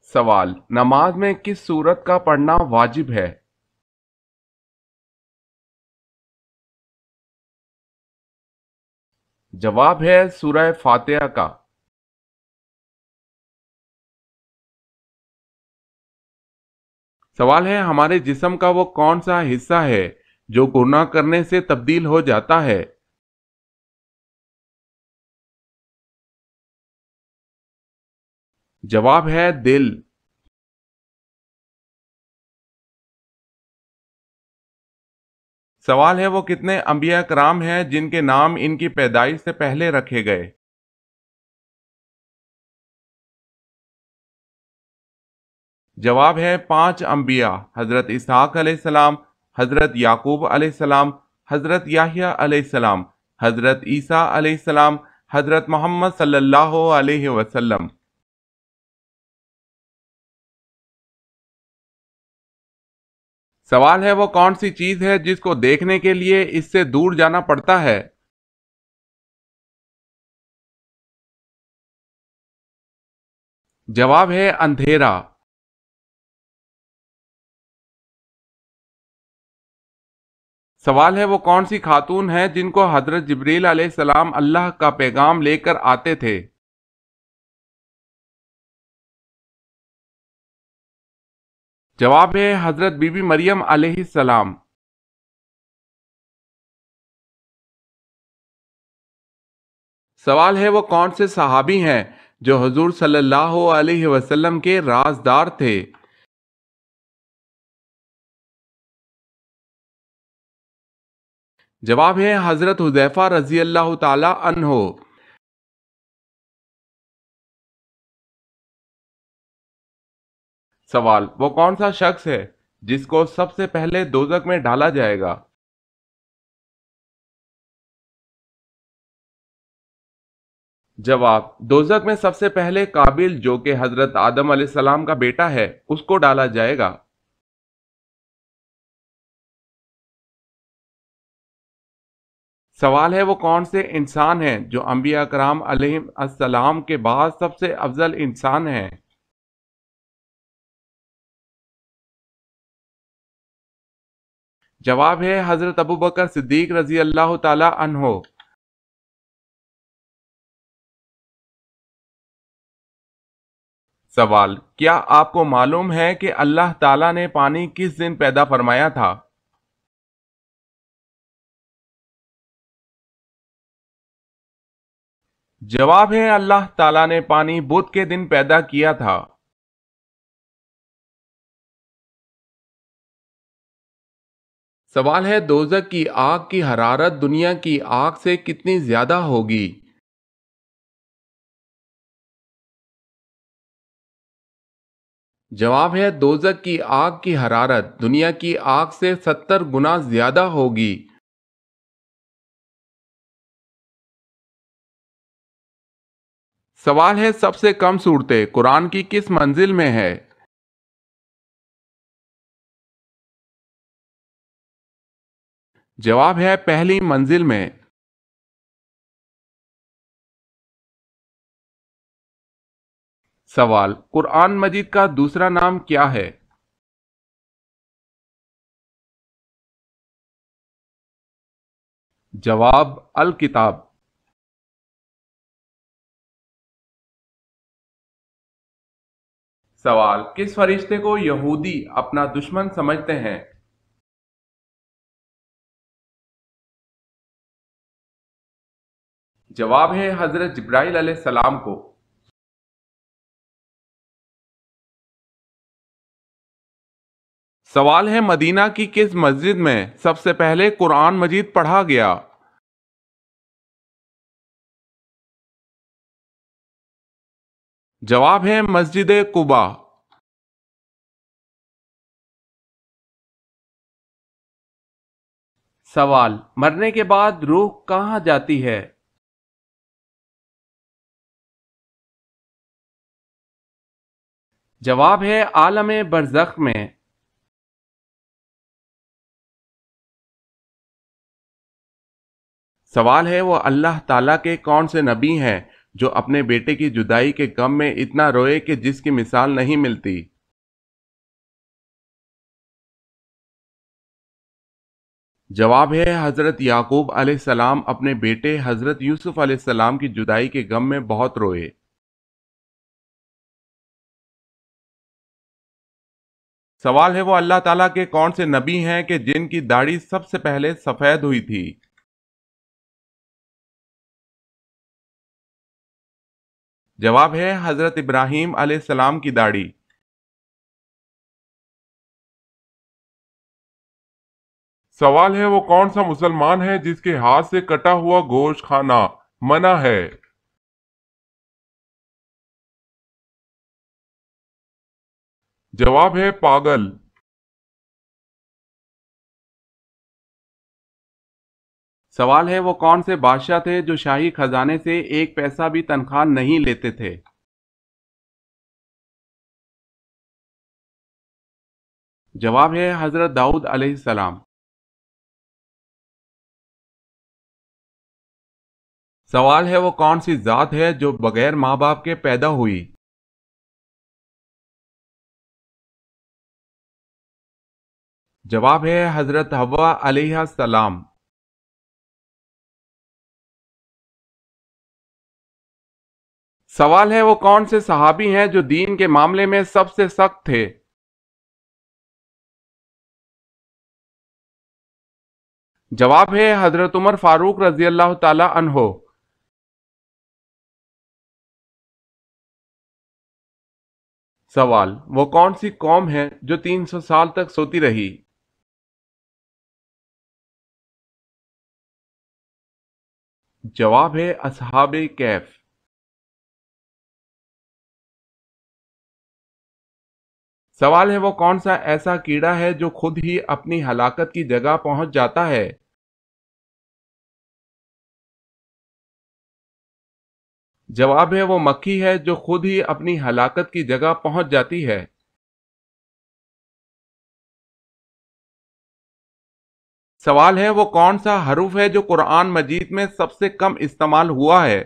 سوال: نماز میں کس سورت کا پڑھنا واجب ہے؟ جواب ہے سورہ فاتحہ کا۔ سوال ہے: ہمارے جسم کا وہ کون سا حصہ ہے جو گناہ کرنے سے تبدیل ہو جاتا ہے؟ جواب ہے دل۔ سوال ہے: وہ کتنے انبیاء کرام ہیں جن کے نام ان کی پیدائش سے پہلے رکھے گئے؟ جواب ہے 5 انبیاء: حضرت اسحاق علیہ السلام، حضرت یعقوب علیہ السلام، حضرت یحییٰ علیہ السلام، حضرت عیسیٰ علیہ السلام، حضرت محمد صلی اللہ علیہ وسلم۔ سوال ہے: وہ کون سی چیز ہے جس کو دیکھنے کے لیے اس سے دور جانا پڑتا ہے؟ جواب ہے اندھیرا۔ سوال ہے: وہ کون سی خاتون ہیں جن کو حضرت جبریل علیہ السلام اللہ کا پیغام لے کر آتے تھے؟ جواب ہے حضرت بی بی مریم علیہ السلام۔ سوال ہے: وہ کون سے صحابی ہیں جو حضور صلی اللہ علیہ وسلم کے رازدار تھے؟ جواب ہے حضرت حذیفہ رضی اللہ تعالی عنہ۔ سوال: وہ کون سا شخص ہے جس کو سب سے پہلے دوزخ میں ڈالا جائے گا؟ جواب: دوزخ میں سب سے پہلے قابل، جو کہ حضرت آدم علیہ السلام کا بیٹا ہے، اس کو ڈالا جائے گا۔ سوال ہے: وہ کون سے انسان ہیں جو انبیاء کرام علیہ السلام کے بعد سب سے افضل انسان ہیں؟ جواب ہے حضرت ابوبکر صدیق رضی اللہ تعالی عنہ۔ سوال: کیا آپ کو معلوم ہے کہ اللہ تعالیٰ نے پانی کس دن پیدا فرمایا تھا؟ جواب ہے اللہ تعالیٰ نے پانی بدھ کے دن پیدا کیا تھا۔ سوال ہے: دوزخ کی آگ کی حرارت دنیا کی آگ سے کتنی زیادہ ہوگی؟ جواب ہے دوزخ کی آگ کی حرارت دنیا کی آگ سے 70 گنا زیادہ ہوگی۔ سوال ہے: سب سے کم صورتیں قرآن کی کس منزل میں ہے؟ جواب ہے پہلی منزل میں۔ سوال: قرآن مجید کا دوسرا نام کیا ہے؟ جواب: الکتاب۔ سوال: کس فرشتے کو یہودی اپنا دشمن سمجھتے ہیں؟ جواب ہے حضرت جبرائیل علیہ السلام کو۔ سوال ہے: مدینہ کی کس مسجد میں سب سے پہلے قرآن مجید پڑھا گیا؟ جواب ہے مسجد قباء۔ سوال: مرنے کے بعد روح کہاں جاتی ہے؟ جواب ہے عالم برزخ میں۔ سوال ہے: وہ اللہ تعالیٰ کے کون سے نبی ہیں جو اپنے بیٹے کی جدائی کے غم میں اتنا روئے کہ جس کی مثال نہیں ملتی۔ جواب ہے حضرت یعقوب علیہ السلام اپنے بیٹے حضرت یوسف علیہ السلام کی جدائی کے غم میں بہت روئے۔ سوال ہے وہ اللہ تعالیٰ کے کون سے نبی ہیں کہ جن کی داڑھی سب سے پہلے سفید ہوئی تھی؟ جواب ہے حضرت ابراہیم علیہ السلام کی داڑھی۔ سوال ہے وہ کون سا مسلمان ہے جس کے ہاتھ سے کٹا ہوا گوشت کھانا منع ہے؟ جواب ہے پاگل۔ سوال ہے وہ کون سے بادشاہ تھے جو شاہی خزانے سے ایک پیسہ بھی تنخواہ نہیں لیتے تھے؟ جواب ہے حضرت داؤد علیہ السلام۔ سوال ہے وہ کون سی ذات ہے جو بغیر ماں باپ کے پیدا ہوئی؟ جواب ہے حضرت حوا علیہ السلام۔ سوال ہے وہ کون سے صحابی ہیں جو دین کے معاملے میں سب سے سخت تھے؟ جواب ہے حضرت عمر فاروق رضی اللہ تعالی عنہ۔ سوال وہ کون سی قوم ہے جو 300 سال تک سوتی رہی؟ جواب ہے اصحاب کہف۔ سوال ہے وہ کون سا ایسا کیڑا ہے جو خود ہی اپنی ہلاکت کی جگہ پہنچ جاتا ہے؟ جواب ہے وہ مکھی ہے جو خود ہی اپنی ہلاکت کی جگہ پہنچ جاتی ہے۔ سوال ہے وہ کون سا حرف ہے جو قرآن مجید میں سب سے کم استعمال ہوا ہے؟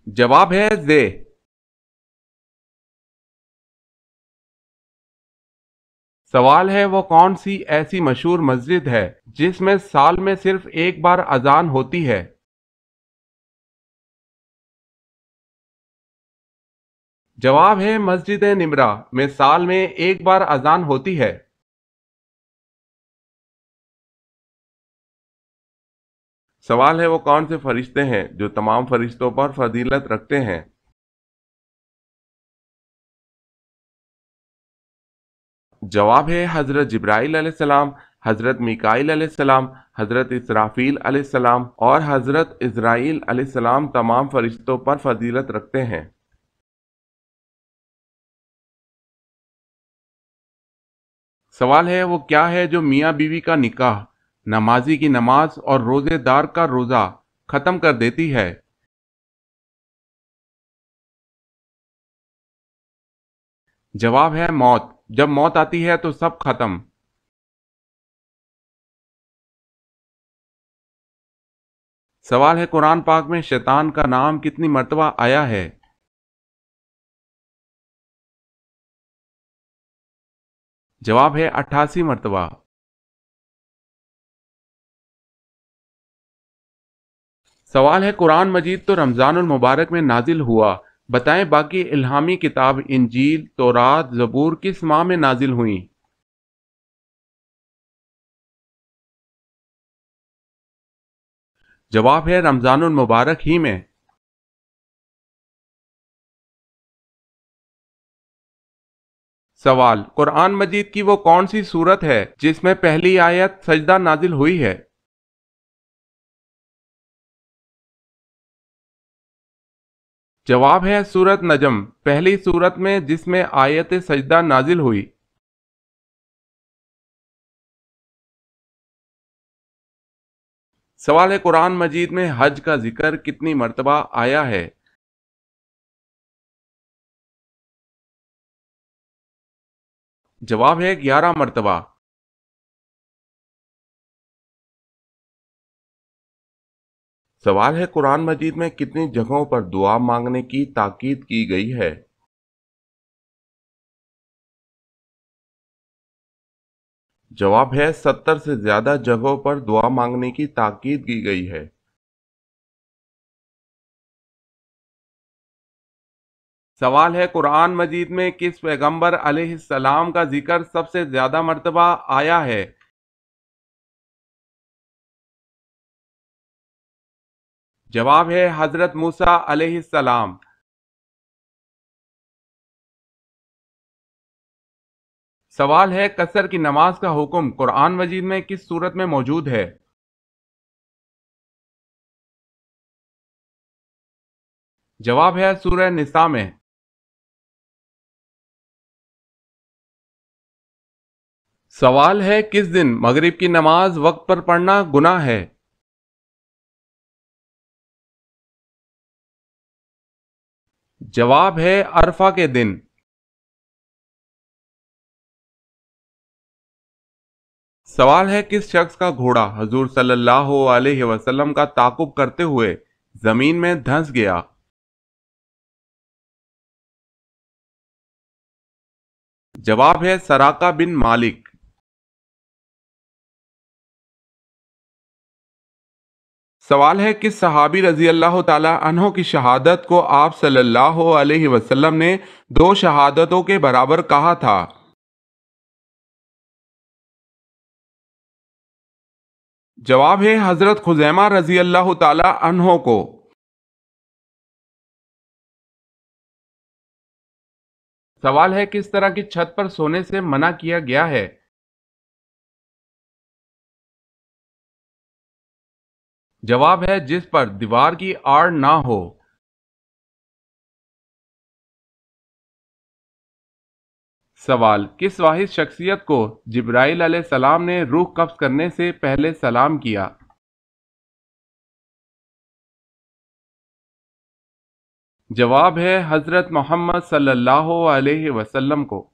جواب ہے زے۔ سوال ہے وہ کون سی ایسی مشہور مسجد ہے جس میں سال میں صرف ایک بار اذان ہوتی ہے؟ جواب ہے مسجد نمرہ میں سال میں ایک بار اذان ہوتی ہے۔ سوال ہے وہ کون سے فرشتے ہیں جو تمام فرشتوں پر فضیلت رکھتے ہیں؟ جواب ہے حضرت جبرائیل علیہ السلام، حضرت میکائیل علیہ السلام، حضرت اسرافیل علیہ السلام اور حضرت اسرائیل علیہ السلام تمام فرشتوں پر فضیلت رکھتے ہیں۔ سوال ہے وہ کیا ہے جو میاں بیوی کا نکاح، نمازی کی نماز اور روزے دار کا روزہ ختم کر دیتی ہے؟ جواب ہے موت۔ جب موت آتی ہے تو سب ختم۔ سوال ہے قرآن پاک میں شیطان کا نام کتنی مرتبہ آیا ہے؟ جواب ہے 88 مرتبہ۔ سوال ہے قرآن مجید تو رمضان المبارک میں نازل ہوا، بتائیں باقی الہامی کتاب انجیل، تورات، زبور کس ماہ میں نازل ہوئیں؟ جواب ہے رمضان المبارک ہی میں۔ سوال قرآن مجید کی وہ کون سی سورت ہے جس میں پہلی آیت سجدہ نازل ہوئی ہے؟ جواب ہے سورت نجم، پہلی سورت میں جس میں آیت سجدہ نازل ہوئی۔ سوال ہے قرآن مجید میں حج کا ذکر کتنی مرتبہ آیا ہے؟ جواب ہے 11 مرتبہ۔ سوال ہے قرآن مجید میں کتنی جگہوں پر دعا مانگنے کی تاکید کی گئی ہے؟ جواب ہے 70 سے زیادہ جگہوں پر دعا مانگنے کی تاکید کی گئی ہے۔ سوال ہے قرآن مجید میں کس پیغمبر علیہ السلام کا ذکر سب سے زیادہ مرتبہ آیا ہے؟ جواب ہے حضرت موسیٰ علیہ السلام۔ سوال ہے قصر کی نماز کا حکم قرآن مجید میں کس صورت میں موجود ہے؟ جواب ہے سورہ نساء میں۔ سوال ہے کس دن مغرب کی نماز وقت پر پڑھنا گناہ ہے؟ جواب ہے عرفہ کے دن۔ سوال ہے کس شخص کا گھوڑا حضور صلی اللہ علیہ وسلم کا تعاقب کرتے ہوئے زمین میں دھنس گیا؟ جواب ہے سراقہ بن مالک۔ سوال ہے کس صحابی رضی اللہ تعالی عنہ کی شہادت کو آپ صلی اللہ علیہ وسلم نے 2 شہادتوں کے برابر کہا تھا؟ جواب ہے حضرت خزیمہ رضی اللہ تعالی عنہ کو۔ سوال ہے کس طرح کی چھت پر سونے سے منع کیا گیا ہے؟ جواب ہے جس پر دیوار کی آڑ نہ ہو۔ سوال کس واحد شخصیت کو جبرائیل علیہ السلام نے روح قبض کرنے سے پہلے سلام کیا؟ جواب ہے حضرت محمد صلی اللہ علیہ وسلم کو۔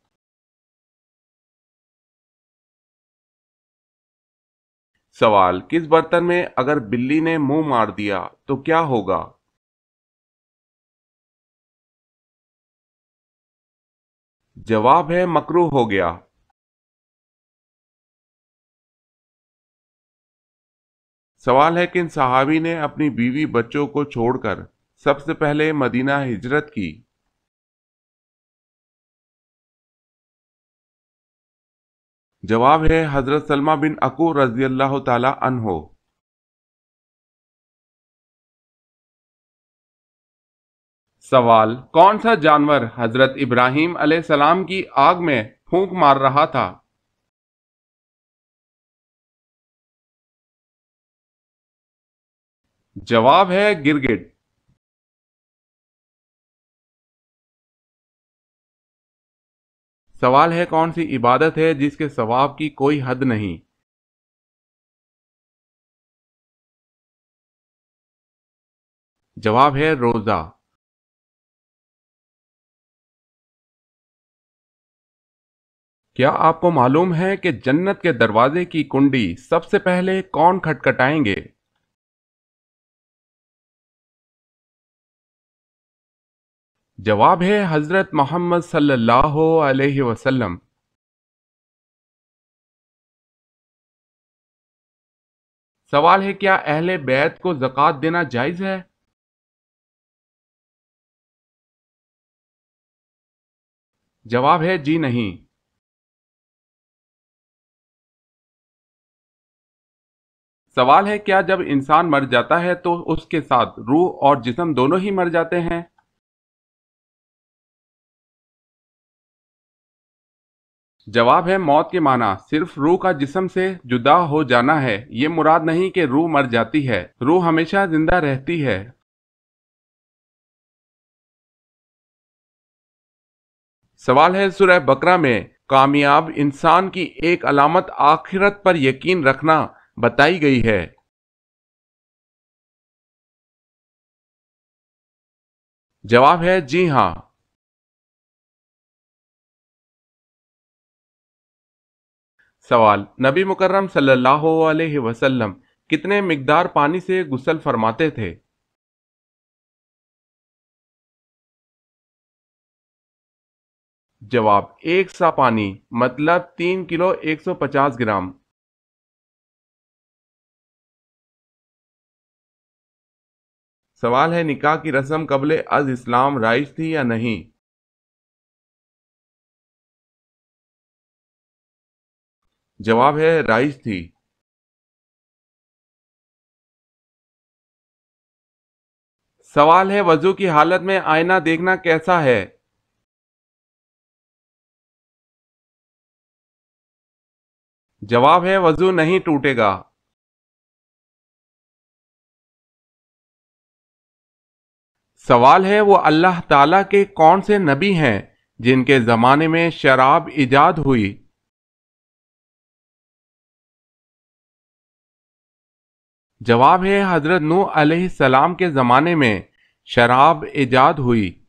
سوال کس برتن میں اگر بلی نے منہ مار دیا تو کیا ہوگا؟ جواب ہے مکروہ ہو گیا۔ سوال ہے کن صحابی نے اپنی بیوی بچوں کو چھوڑ کر سب سے پہلے مدینہ ہجرت کی؟ جواب ہے حضرت سلمہ بن اکو رضی اللہ تعالی عنہ۔ سوال کون سا جانور حضرت ابراہیم علیہ السلام کی آگ میں پھونک مار رہا تھا؟ جواب ہے گرگٹ۔ سوال ہے کون سی عبادت ہے جس کے ثواب کی کوئی حد نہیں؟ جواب ہے روزہ۔ کیا آپ کو معلوم ہے کہ جنت کے دروازے کی کنڈی سب سے پہلے کون کھٹکھٹائیں گے؟ جواب ہے حضرت محمد صلی اللہ علیہ وسلم۔ سوال ہے کیا اہل بیت کو زکوٰۃ دینا جائز ہے؟ جواب ہے جی نہیں۔ سوال ہے کیا جب انسان مر جاتا ہے تو اس کے ساتھ روح اور جسم دونوں ہی مر جاتے ہیں؟ جواب ہے موت کے معنی صرف روح کا جسم سے جدا ہو جانا ہے، یہ مراد نہیں کہ روح مر جاتی ہے، روح ہمیشہ زندہ رہتی ہے۔ سوال ہے سورہ بقرہ میں کامیاب انسان کی ایک علامت آخرت پر یقین رکھنا بتائی گئی ہے۔ جواب ہے جی ہاں۔ سوال نبی مکرم صلی اللہ علیہ وسلم کتنے مقدار پانی سے غسل فرماتے تھے؟ جواب، 1 سا پانی مطلب 3 کلو 150 گرام۔ سوال ہے، نکاح کی رسم قبل از اسلام رائج تھی یا نہیں؟ جواب ہے رائج تھی۔ سوال ہے، وضو کی حالت میں آئینہ دیکھنا کیسا ہے؟ جواب ہے وضو نہیں ٹوٹے گا۔ سوال ہے، وہ اللہ تعالیٰ کے کون سے نبی ہیں جن کے زمانے میں شراب ایجاد ہوئی؟ جواب ہے حضرت نوح علیہ السلام کے زمانے میں شراب ایجاد ہوئی۔